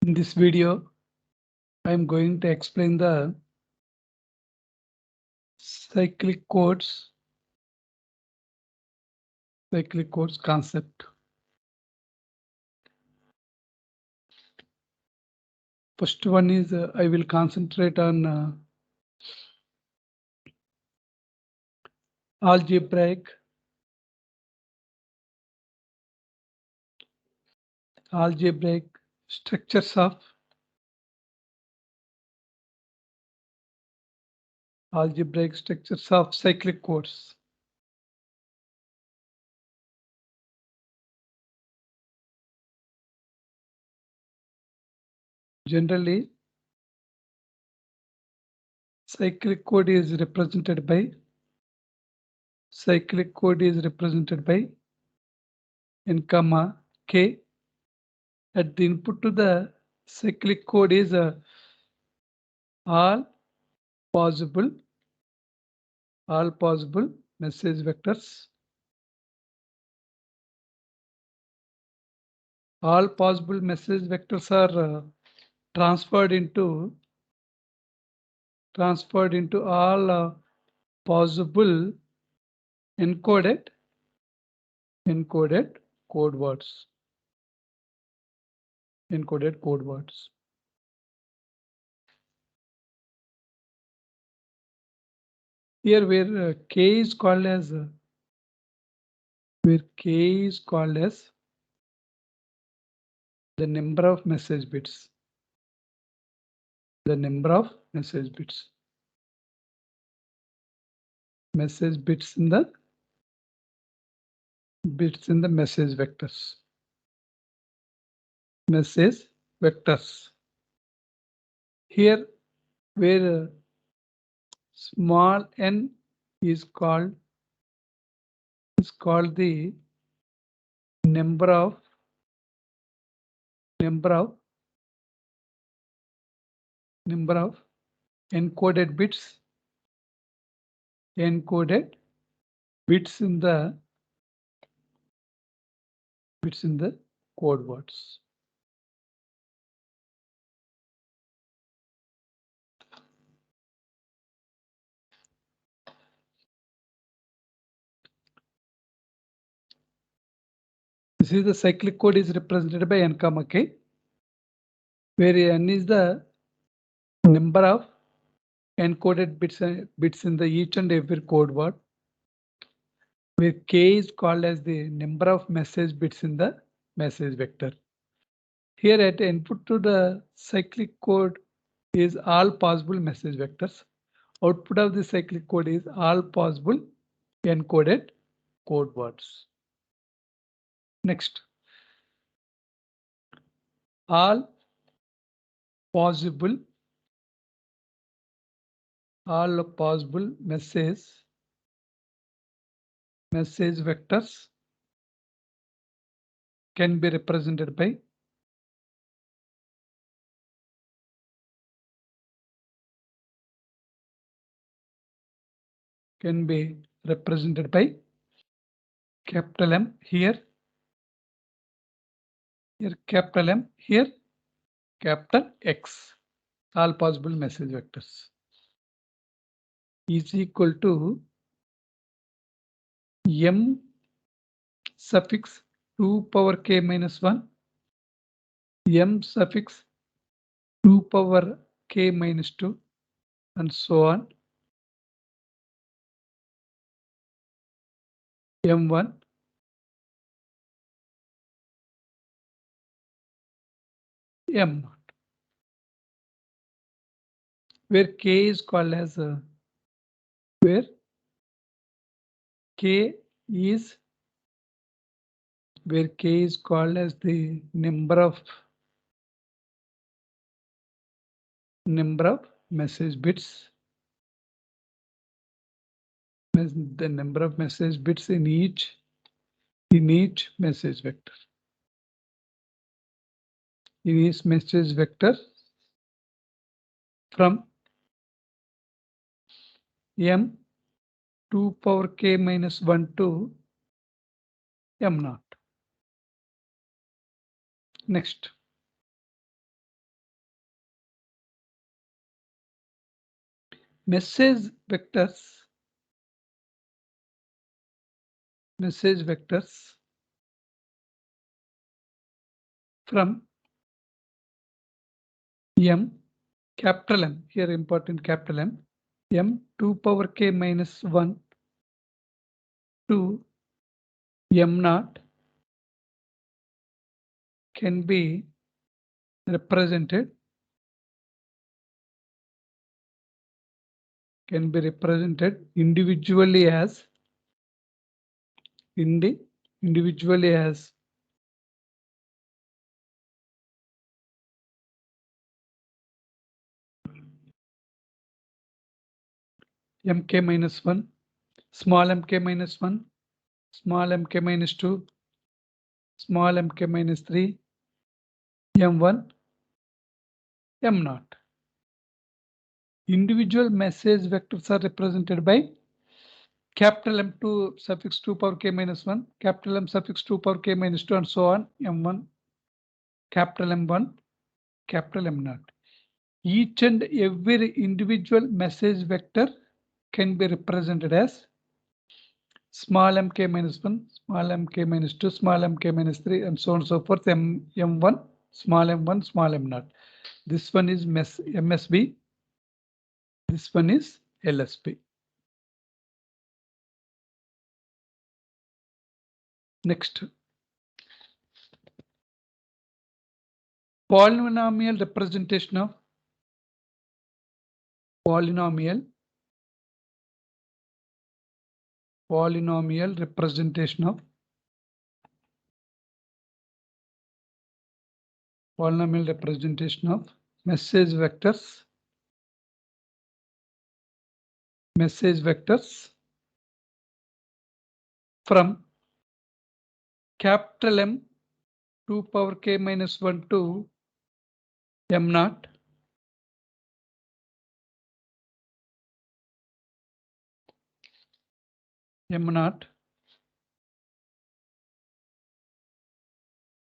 In this video, I am going to explain the cyclic codes concept. First one is I will concentrate on algebraic structures of cyclic codes. Generally, cyclic code is represented by n comma k. At the input to the cyclic code is all possible message vectors. All possible message vectors are transferred into all possible encoded code words. Here where k is called as the number of message bits. Message bits in the message vectors. Here where small n is called the number of encoded bits in the code words. This is the cyclic code is represented by n comma k, where n is the number of encoded bits in the each and every code word, where k is called as the number of message bits in the message vector. Here at input to the cyclic code is all possible message vectors. Output of the cyclic code is all possible encoded code words. Next, all possible message vectors can be represented by capital M here capital M, here capital X. All possible message vectors is equal to M suffix 2 power k minus 1, M suffix 2 power k minus 2, and so on. M1, M0, where k is called as where k is called as the number of message bits, the number of message bits in each message vector. In each message vector from M 2 power k minus 1 to M0. Next, message vectors from M, capital M, here important capital M 2 power k minus 1 to M naught can be represented individually as mk minus 1, small mk minus 1, small mk minus 2, small mk minus 3, m1, m naught. Individual message vectors are represented by capital M2 suffix 2 power k minus 1, capital M suffix 2 power k minus 2, and so on, m1, capital M1, capital M naught. Each and every individual message vector can be represented as small mk minus 1, small mk minus 2, small mk minus 3, and so on and so forth, m1, small m1, small m naught. This one is MSB, this one is LSB. Next, polynomial representation of polynomial representation of message vectors from capital M 2 power k minus 1 to m naught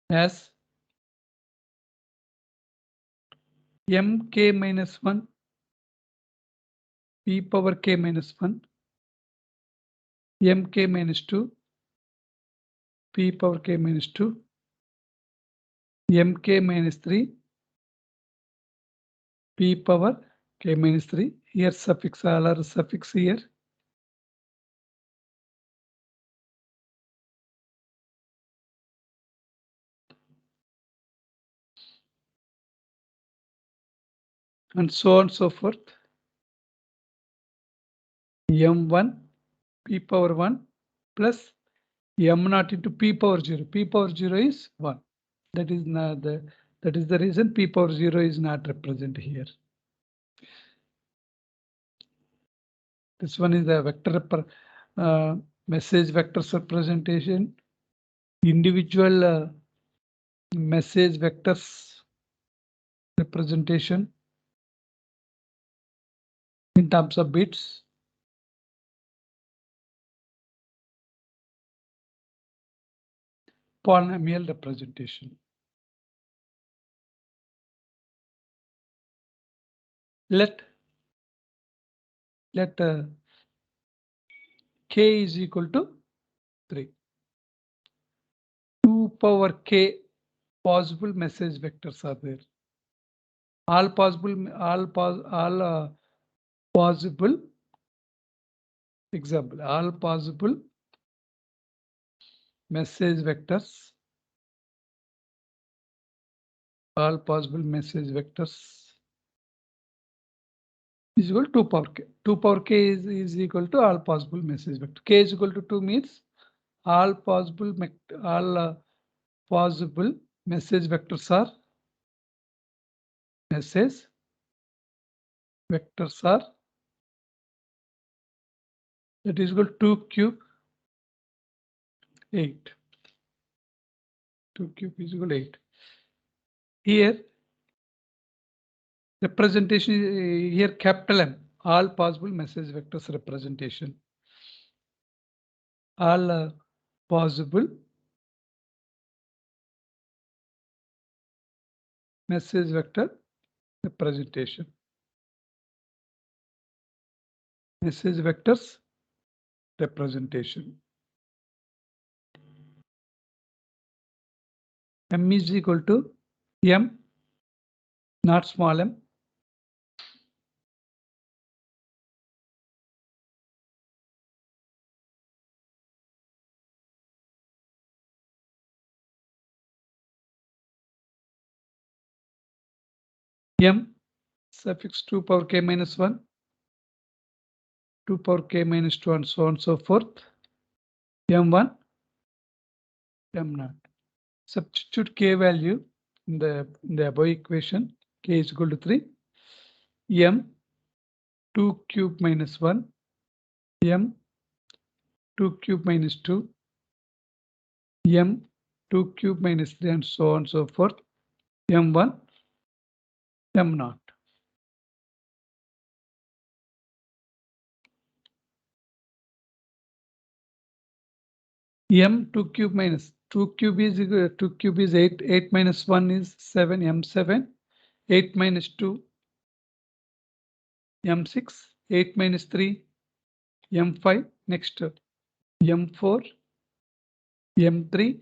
as mk minus 1 p power k minus 1 mk minus 2 p power k minus 2 mk minus 3 p power k minus 3. Here suffix all are suffix here. And so on and so forth. M1 p power 1 plus m naught into p power 0. P power 0 is 1. That is the reason p power 0 is not represented here. This one is the vector message vectors representation. Individual message vectors representation in terms of bits. Polynomial representation. Let k is equal to 3. 2 power k possible message vectors are there. All possible example, all possible message vectors, is equal to 2 power k. 2 power k is equal to all possible message vector. K is equal to 2 means all possible message vectors are that is equal to 2 cube 8. 2 cube is equal to 8. Here representation here capital M, all possible message vectors representation. All possible message vector representation. message vectors representation. M is equal to M, not small m, M suffix 2 power k minus 1, 2 power k minus 2, and so on and so forth. M1, M0. Substitute k value in the above equation. K is equal to 3. M 2 cube minus 1, M 2 cube minus 2, M 2 cube minus 3, and so on and so forth. M1, M0. M 2 cube minus 2 cube is 8. 8 minus 1 is 7. M7. 8 minus 2, M6. 8 minus 3, M5. Next, M4, M3,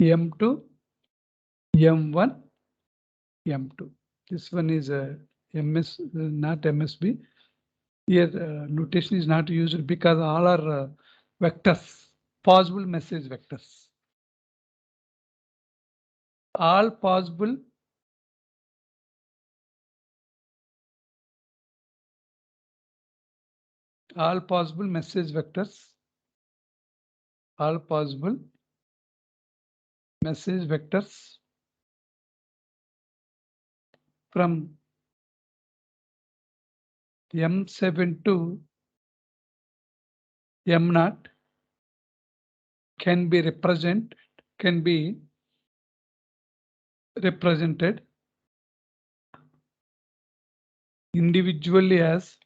M2, M1, M2. This one is MS, not MSB. Here notation is not used because all are vectors, possible message vectors. All possible message vectors. All possible message vectors from M7 to M0 can be represented individually as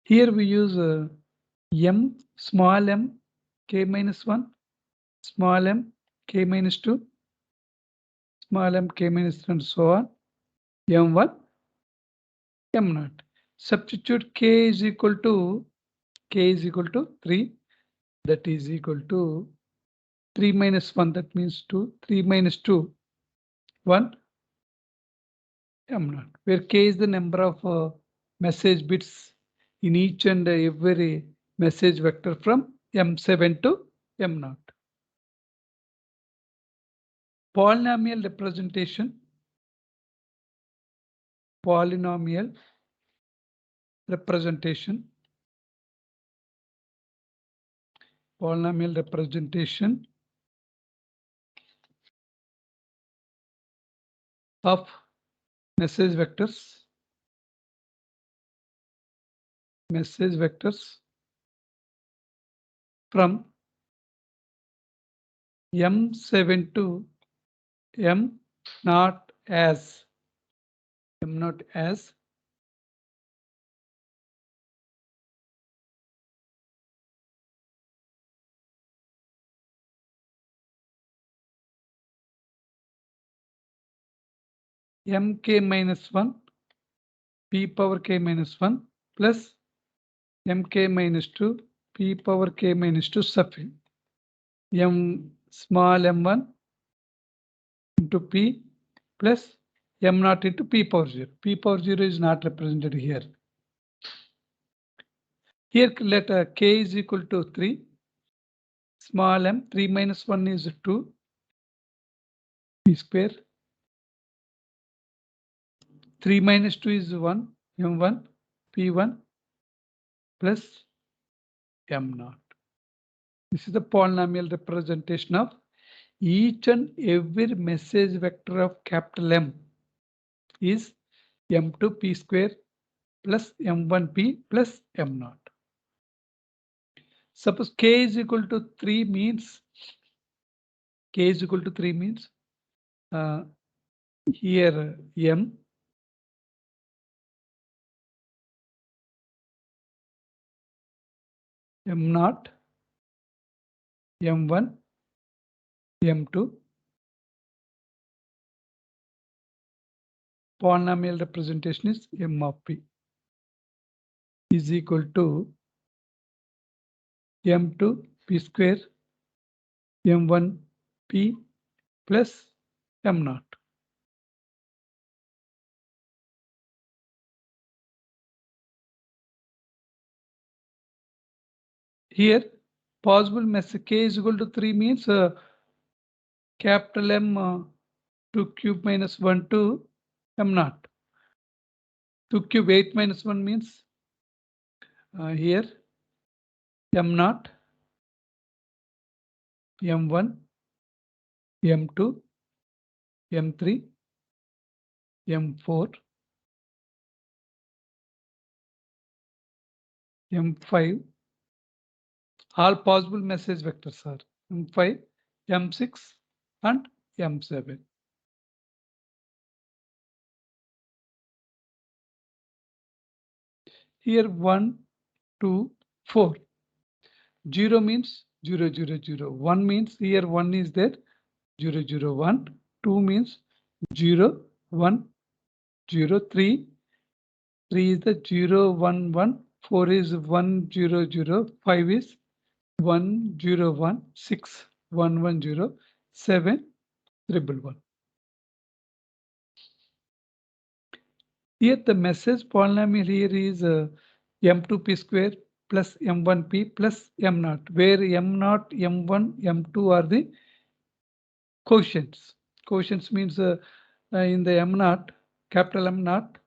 here we use m small m k minus 1, small m k minus 2, small m k minus 3, and so on. M1, M0. Substitute k is equal to 3. That is equal to 3 minus 1. That means 2. 3 minus 2, 1. M0, where k is the number of message bits in each and every message vector from M7 to M0. Polynomial representation. Polynomial representation. Polynomial representation of message vectors. Message vectors from M7 to M0 as M0 as mk minus 1 p power k minus 1 plus mk minus 2 p power k minus 2 suffix m small m1 into p plus m0 into p power 0. P power 0 is not represented here. Here let k is equal to 3. Small m 3 minus 1 is 2 p square. 3 minus 2 is 1 m1 p1 plus m0. This is the polynomial representation of each and every message vector of capital M is m2 p square plus m1 p plus m0. Suppose k is equal to 3 means here m m0 m1 M2. Polynomial representation is M of P is equal to M2 P square M1 P plus M naught. Here, possible message K is equal to 3 means capital M 2 cube minus 1 to M naught. 2 cube 8 minus 1 means here M naught, M1, M2, M3, M4, M5. All possible message vectors are M5, M6, and M7. Here 1, 2, 4. 0 means 0, 0, 0. 1 means here 1 is there. 0, 0, 1. 2 means 0, 1, 0, 3. 3 is the 0, 1, 1. 4 is 1, 0, 0. 5 is 1, 0, 1. 6, 1, 1, 0. 7, 111. Here the message polynomial here is M2P square plus M1P plus M naught, where M naught, M1, M2 are the quotients. Quotients means in the M naught, capital M naught,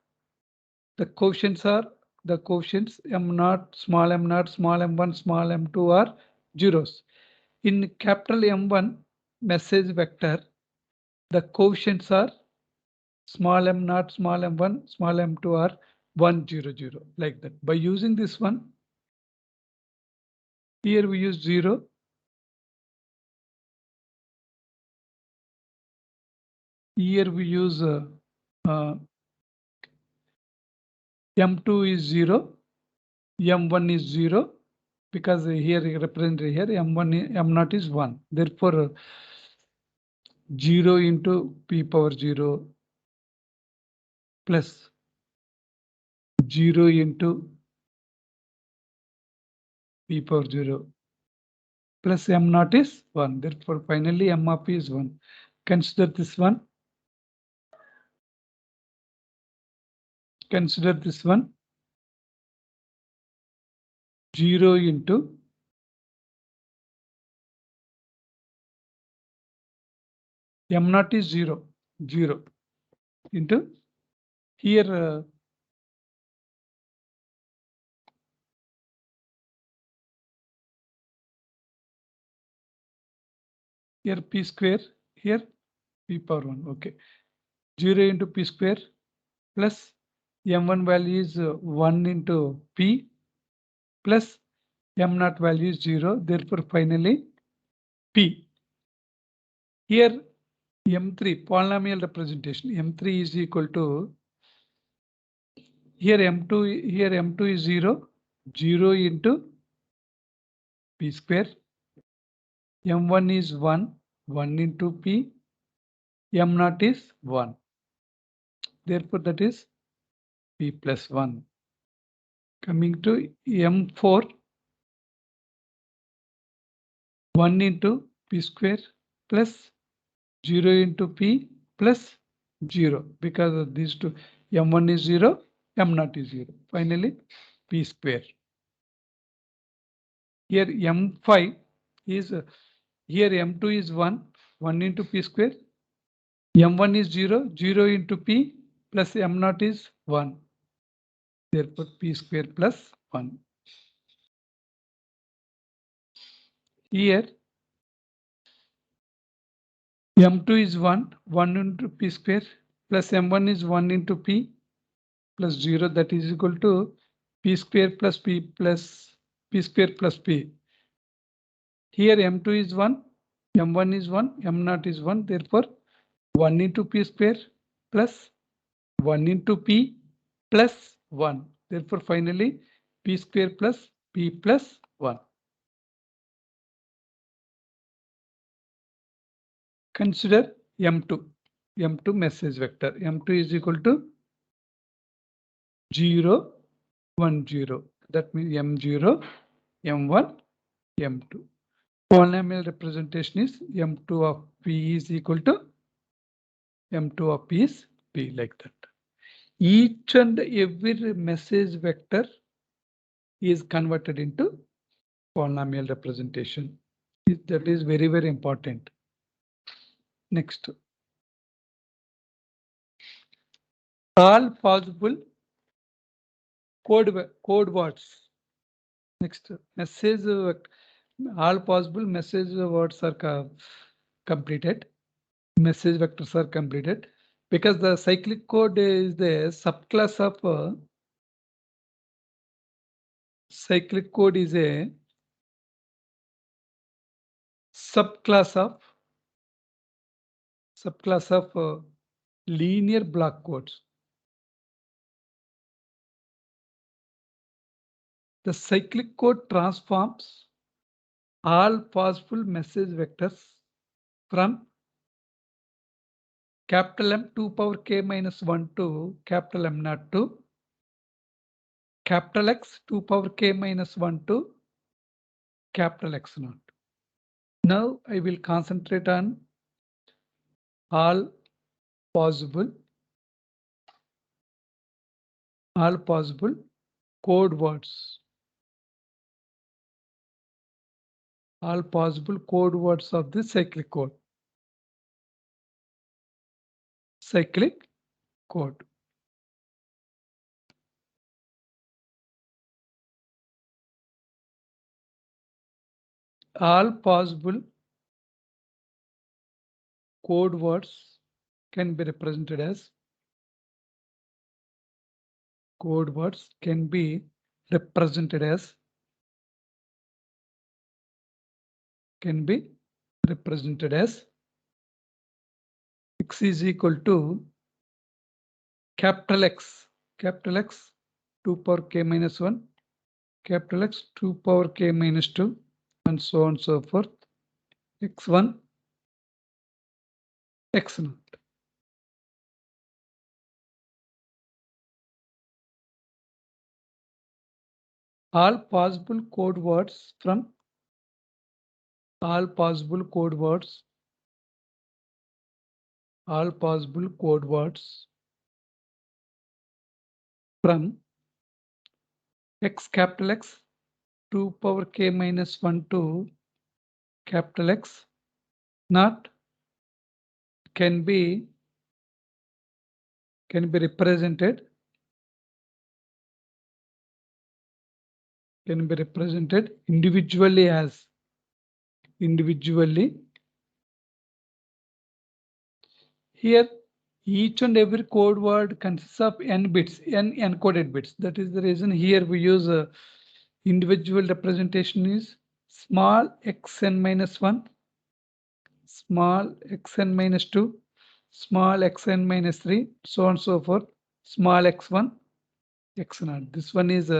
the quotients are the quotients M naught, small m1, small m2 are zeros. In capital M1 message vector, the quotients are small m naught, small m1, small m2 are 1, 0, 0, like that. By using this one, here we use 0. Here we use M2 is 0, M1 is 0, because here represented here M1, M0 is 1. Therefore, 0 into P power 0 plus 0 into P power 0 plus M0 is 1. Therefore, finally M of P is 1. Consider this one. Consider this one. 0 into M0 is 0. 0 into here here P square, here P power 1. Okay. 0 into P square plus M1 value is 1 into P plus M0 value is 0. Therefore, finally P. Here M3 polynomial representation. M3 is equal to here M2 is 0. 0 into P square. M1 is 1. 1 into P. M0 is 1. Therefore, that is P plus 1. Coming to M4. 1 into P square plus 0 into P plus 0, because of these two, M1 is 0, M0 is 0. Finally, P square. Here M5 is here M2 is 1, 1 into P square. M1 is 0, 0 into P plus M0 is 1. Therefore, P square plus 1. Here M2 is 1, 1 into P square plus M1 is 1 into P plus 0, that is equal to P square plus P plus P square plus P. Here M2 is 1, M1 is 1, M0 is 1. Therefore, 1 into P square plus 1 into P plus 1. Therefore, finally, P square plus P plus 1. Consider M2 message vector. M2 is equal to 0, 1, 0. That means M0, M1, M2. Polynomial representation is M2 of P is equal to M2 of P is P, like that. Each and every message vector is converted into polynomial representation. That is very, very important. Next. All possible code words. Next, message. All possible message words are completed. Message vectors are completed because the cyclic code is the subclass of cyclic code is a subclass of linear block codes. The cyclic code transforms all possible message vectors from capital M 2 power k minus 1 to capital M naught to capital X 2 power k minus 1 to capital X naught. Now I will concentrate on all possible code words. All possible code words of the cyclic code. Cyclic code. All possible code words can be represented as X is equal to capital X 2 power k minus 1, capital X 2 power k minus 2, and so on and so forth. X1, X naught. All possible code words from X capital X 2 power k minus 1 to capital X naught can be represented individually as here. Each and every code word consists of n bits, n encoded bits. That is the reason here we use individual representation is small xn minus 1, small xn minus 2, small xn minus 3, so on and so forth, small x1, x0. This one is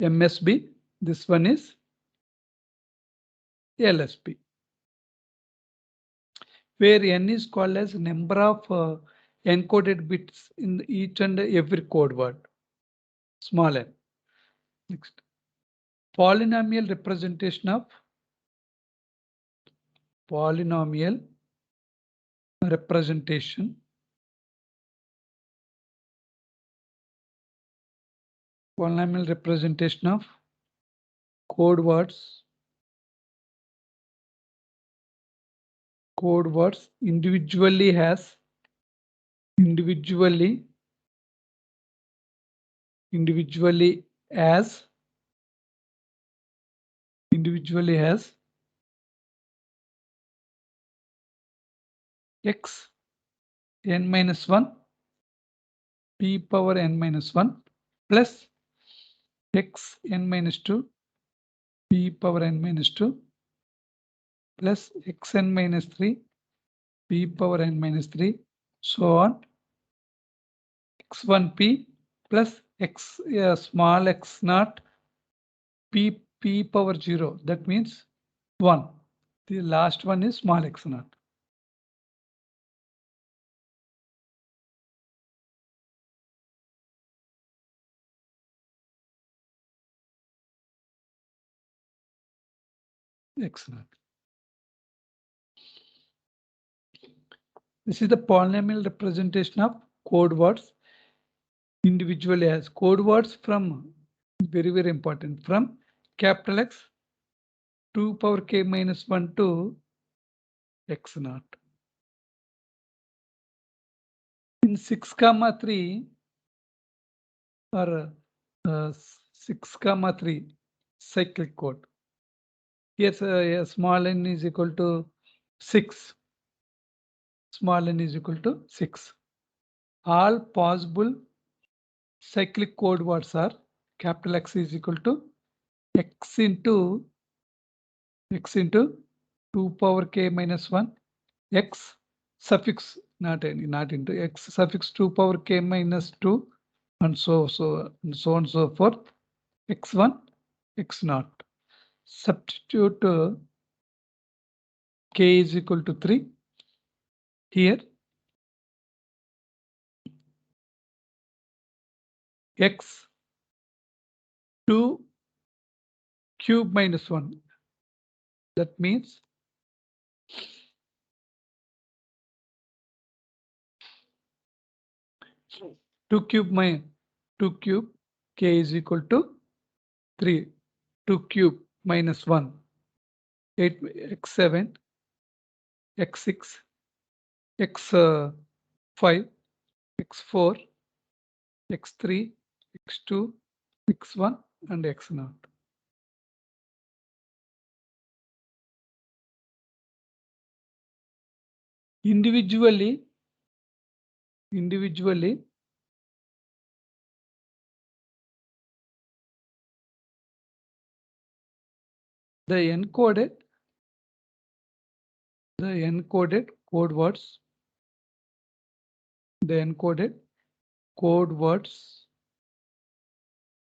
MSB, this one is LSB, where n is called as number of encoded bits in each and every code word, small n. Next, polynomial representation of polynomial representation of code words individually as x n minus 1 p power n minus 1 plus x n minus 2 p power n minus 2 plus xn minus 3 p power n minus 3, so on, x1p plus x small x naught p power 0, that means 1. The last one is small x naught. x naught. This is the polynomial representation of code words individually as code words from very, very important from capital X 2 power k minus 1 to x naught. In 6,3 or 6,3 cyclic code. Here small n is equal to 6. Small n is equal to 6. All possible cyclic code words are capital X is equal to x into 2 power k minus 1 x suffix not into x suffix 2 power k minus 2 and so on and so forth x1 x naught. Substitute k is equal to 3 here. X 2 cube minus 1. That means two cube k is equal to 3. 2 cube minus 1. 8 x7 x6 x5 x4 x3 x2 x1 and x naught. Individually the encoded code words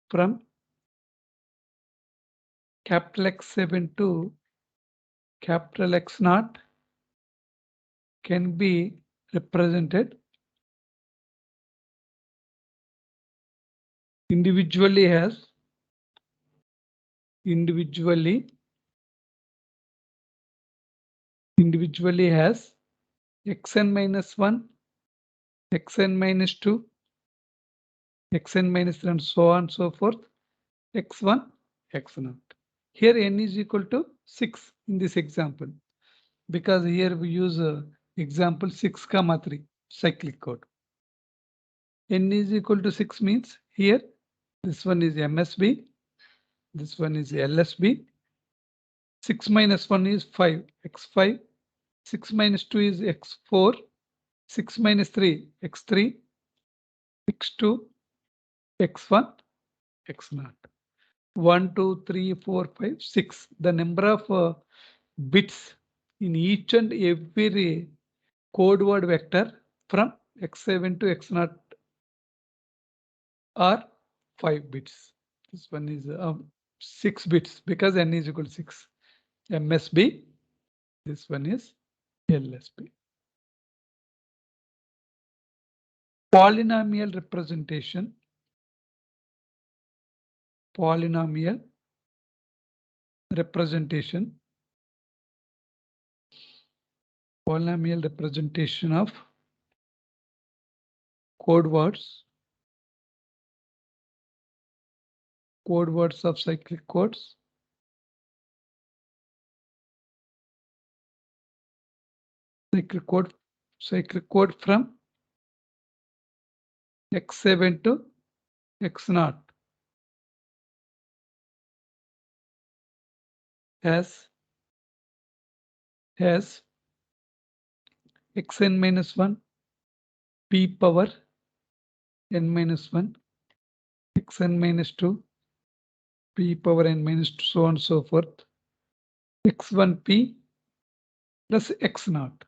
from capital X7 to capital X naught can be represented individually as xn minus 1, xn minus 2, xn minus 3 and so on and so forth, x1, x naught. Here n is equal to 6 in this example because here we use example 6,3 cyclic code. N is equal to 6 means here this one is MSB, this one is LSB. 6 minus 1 is 5, x5. 6 minus 2 is x4. 6 minus 3, x3. x2, x1, x naught. 1, 2, 3, 4, 5, 6. The number of bits in each and every code word vector from x7 to x naught are 5 bits. This one is 6 bits because n is equal to 6. MSB. This one is LSB. Polynomial representation. Polynomial representation of code words of cyclic codes. Cyclic code from x7 to x naught has xn minus 1 p power n minus 1 xn minus 2 p power n minus 2 so on and so forth x1p plus x naught.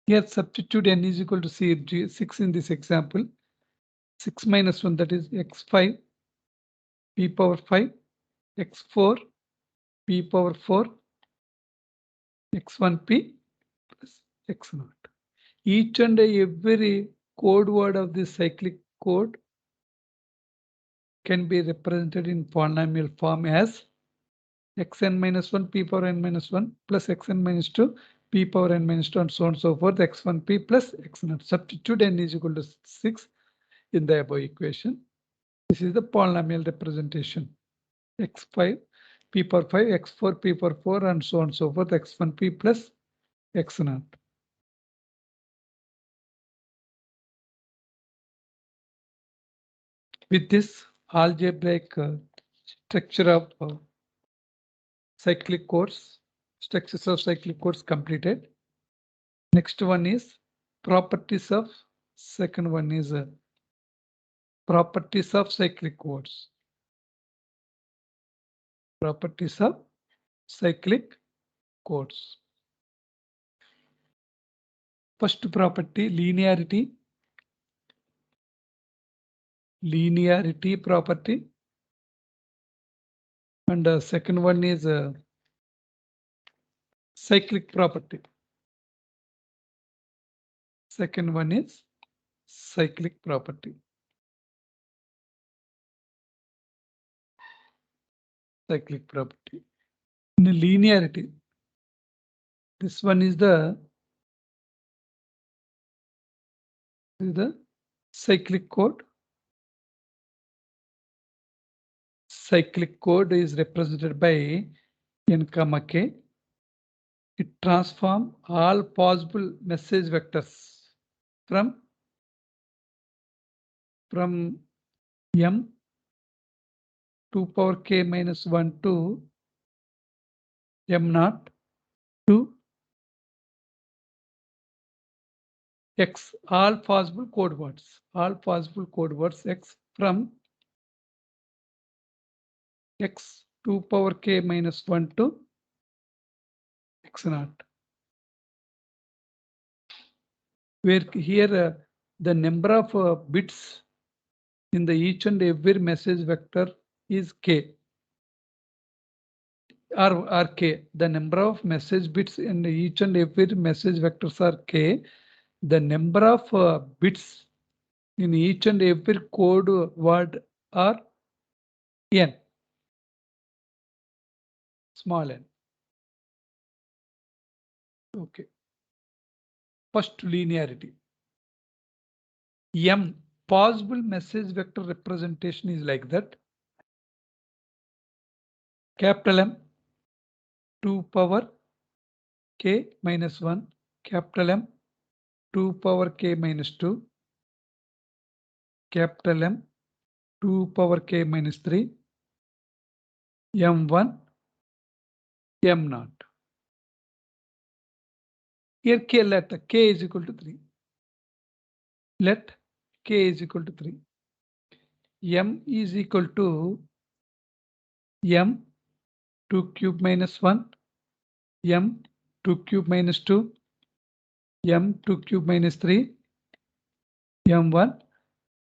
Here substitute n is equal to 6 in this example. 6 minus 1 that is x5 p power 5 x4 p power 4 x1p plus x naught. Each and every code word of this cyclic code can be represented in polynomial form as xn minus 1 p power n minus 1 plus xn minus 2 p power n minus 2 and so on and so forth x1p plus x naught. Substitute n is equal to 6 in the above equation. This is the polynomial representation. x5 p power 5 x4 p power 4 and so on and so forth x1p plus x naught. With this algebraic structure of cyclic codes, structures of cyclic codes completed. Next one is properties of, second one is properties of cyclic codes. Properties of cyclic codes. First property, linearity. Linearity property. And second one is cyclic property. Second one is cyclic property. Cyclic property. In linearity, this one is the cyclic code. Cyclic code is represented by n comma k. It transforms all possible message vectors from m 2 power k minus 1 to m naught to x, all possible code words, x from x 2 power k minus 1 to x naught. Where here the number of bits in the each and every message vector is k. Or k. The number of message bits in each and every message vectors are k. The number of bits in each and every code word are n, small n. Okay. First, linearity. M, possible message vector representation is like that. Capital M 2 power k minus 1, capital M 2 power k minus 2, capital M 2 power k minus 3, M1, M naught. Here k, let k is equal to 3. Let k is equal to 3. M is equal to M 2 cube minus 1, M 2 cube minus 2, M 2 cube minus 3, M1,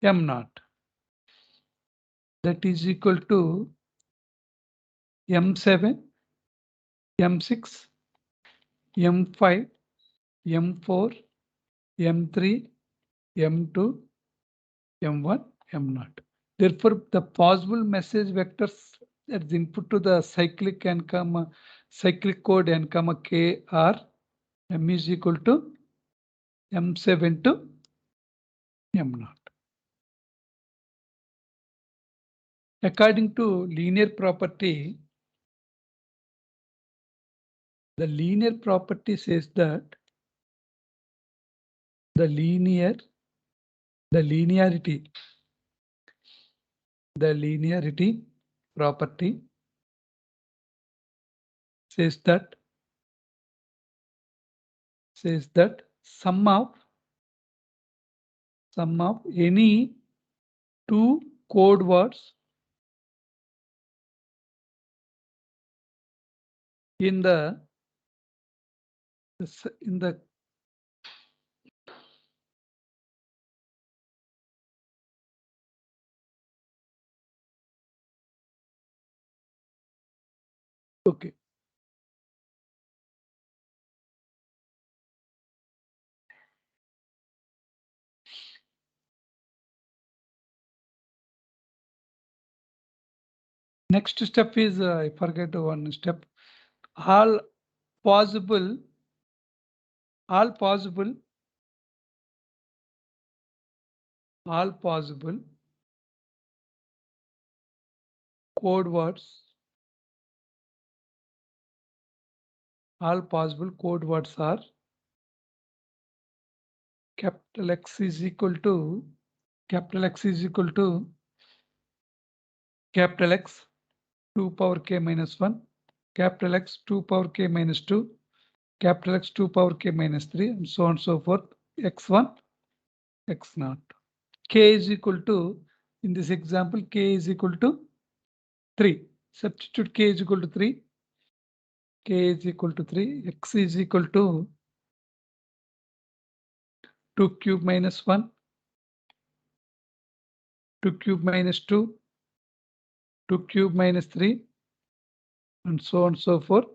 M naught. That is equal to M7, M6, M5, M4, M3, M2, M1, M0. Therefore, the possible message vectors as input to the cyclic n comma cyclic code n comma k are M is equal to M7 to M0. According to linear property, the linear property says that the linearity property says that sum of any two code words in the okay. Next step is, I forget one step. All possible code words, are capital X is equal to capital X 2 power k minus 1, capital X 2 power k minus 2, capital X 2 power k minus 3, and so on and so forth, x1, x0. K is equal to, in this example, k is equal to 3. Substitute k is equal to 3. K is equal to 3. X is equal to 2 cube minus 1, 2 cube minus 2, 2 cube minus 3, and so on and so forth.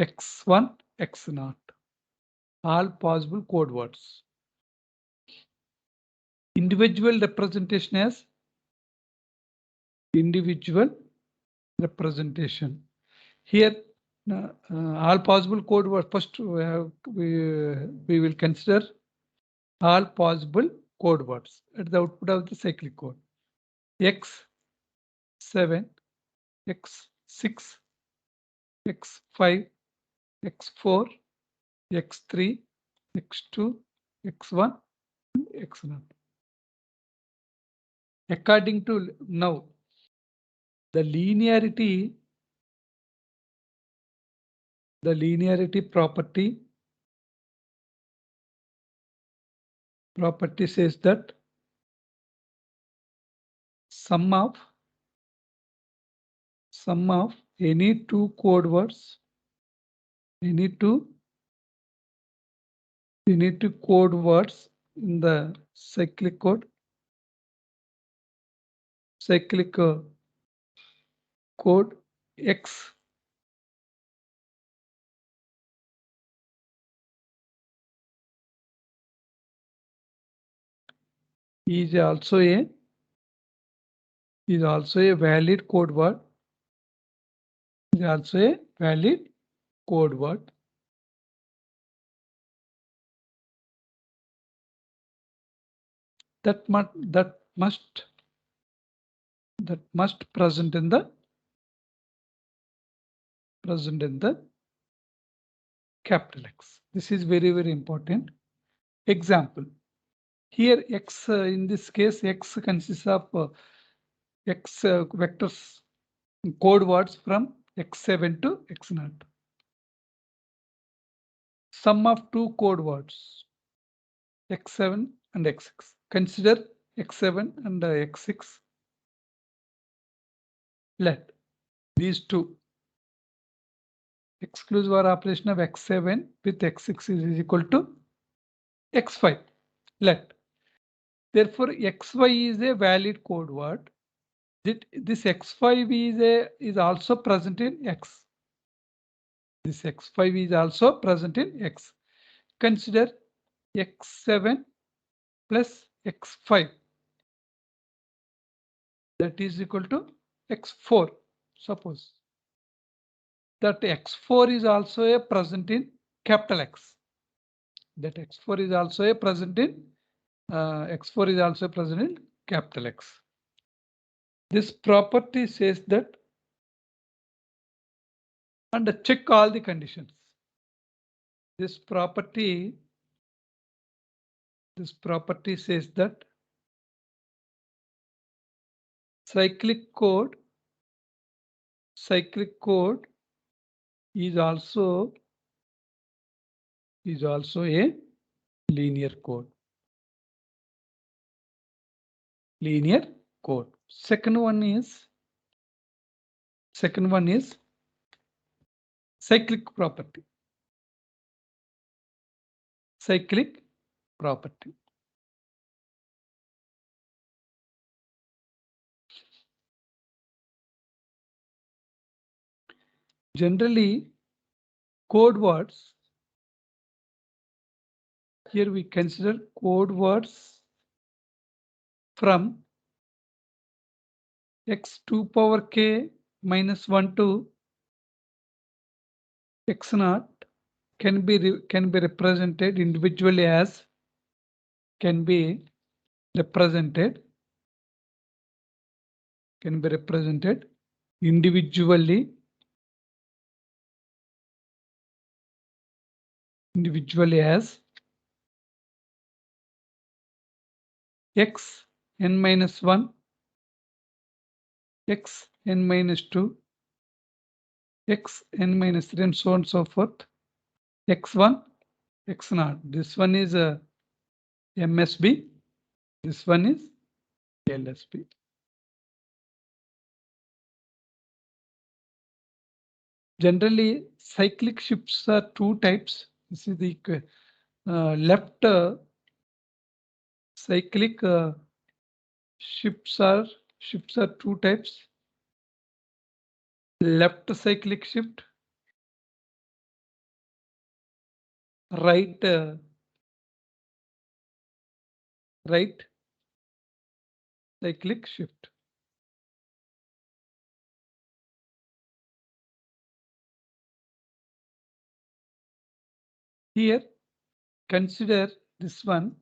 X1, x0. All possible code words. Individual representation as individual representation. Here, all possible code words. First, we will consider all possible code words at the output of the cyclic code. X7, X6, X5, X4, X3, X2, X1, X0. According to now, the linearity property says that sum of any two code words, any two code words in the cyclic code, code X is also a valid code word. Is also a valid code word. That must present in the capital X. This is very, very important. Example. Here X, in this case, X consists of X vectors, code words from X7 to X0. Sum of two code words, X7 and X6. Consider X7 and X6. Let these two exclusive OR operation of X7 with X6 is equal to X5. Let. Therefore, XY is a valid code word. This X5 is also present in X. This X5 is also present in X. Consider X7 plus X5. That is equal to X4. Suppose that X4 is also a present in capital X. That X4 is also a present in capital X. This property says that, and check all the conditions. This property says that cyclic code is also a linear code. Second one is cyclic property. Generally, code words, here we consider code words from x2 power k minus 1 to x naught can be represented individually as individually as x n minus 1, x n minus 2, x n minus 3, and so on and so forth. x1, x naught. This one is a MSB. This one is LSB. Generally, cyclic shifts are two types. This is the left cyclic shifts are two types. Left cyclic shift, right cyclic shift. Here, consider this one.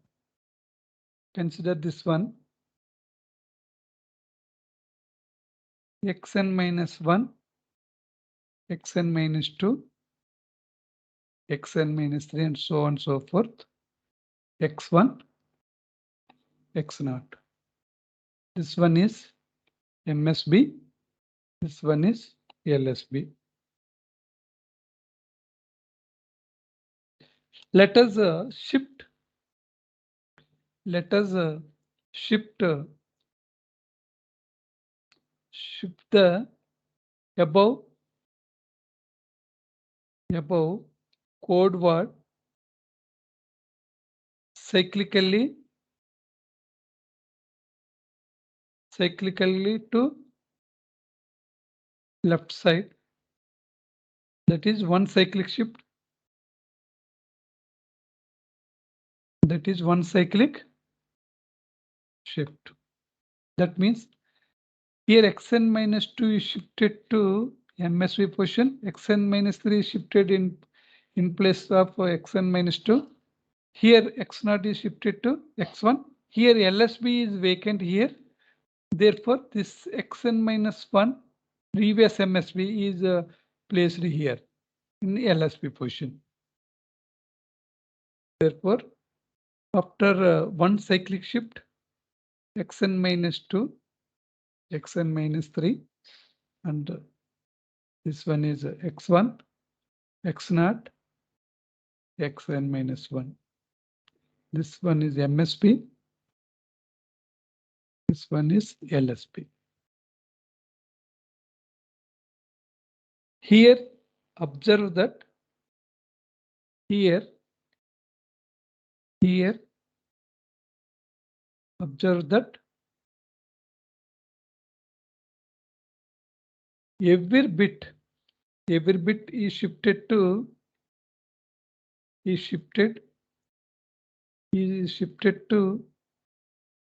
Xn minus 1, xn minus 2, xn minus 3, and so on and so forth. x1, x naught. This one is MSB. This one is LSB. Let us shift. Shift the above code word cyclically to left side. That is one cyclic shift. That means here xn minus 2 is shifted to MSB position. Xn minus 3 is shifted in place of xn minus 2. Here x naught is shifted to x1. Here LSB is vacant here. Therefore, this xn minus 1 previous MSB is placed here in LSB position. Therefore, after one cyclic shift, xn minus 2, xn minus 3, and this one is x1, x naught, xn minus 1. This one is MSB. This one is LSB. Here, observe that observe that every bit is shifted to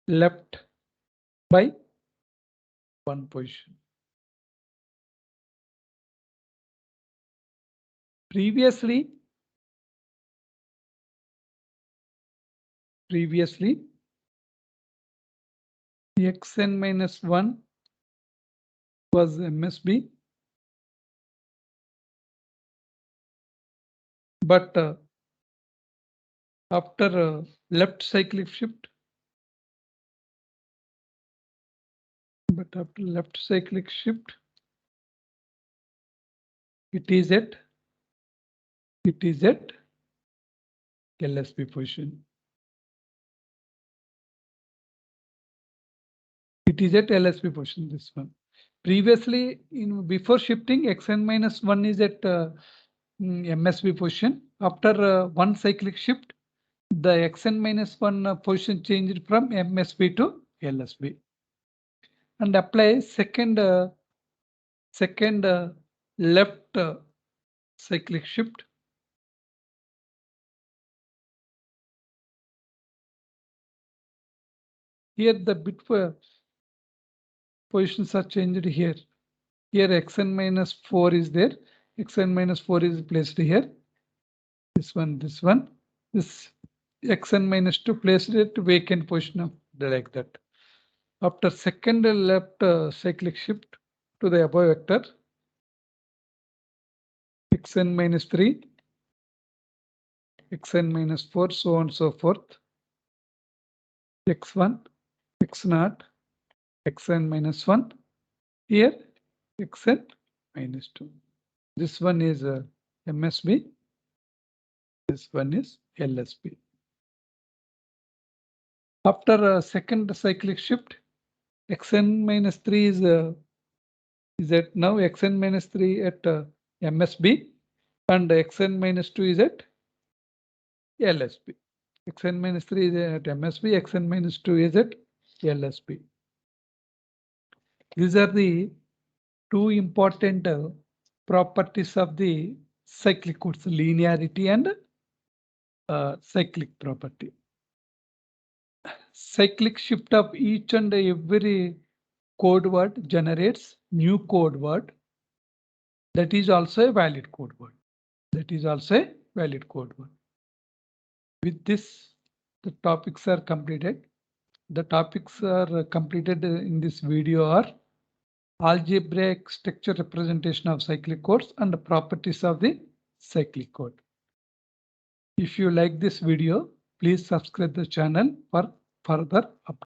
left by one position. Previously xn minus 1 was MSB, but after left cyclic shift, it is at LSB position. It is at LSB position, this one. Previously, before shifting, xn minus 1 is at MSB position. After one cyclic shift, the xn minus 1 position changed from MSB to LSB. And apply second left cyclic shift. Here the bit positions are changed here. Here xn minus 4 is there. Xn minus 4 is placed here. This one, this xn minus 2 placed at vacant position like that. After second left cyclic shift to the above vector, xn minus 3, xn minus 4, so on and so forth. x1, x0, xn minus 1. Here xn minus 2. This one is MSB. This one is LSB. After a second cyclic shift, xn minus 3 is at now xn minus 3 at MSB and xn minus 2 is at LSB. Xn minus 3 is at MSB, xn minus 2 is at LSB. These are the two important properties of the cyclic codes, linearity and cyclic property. Cyclic shift of each and every code word generates new code word. That is also a valid code word. That is also a valid code word. With this, the topics are completed. The topics are completed in this video are algebraic structure representation of cyclic codes and the properties of the cyclic code. If you like this video, please subscribe the channel for further updates.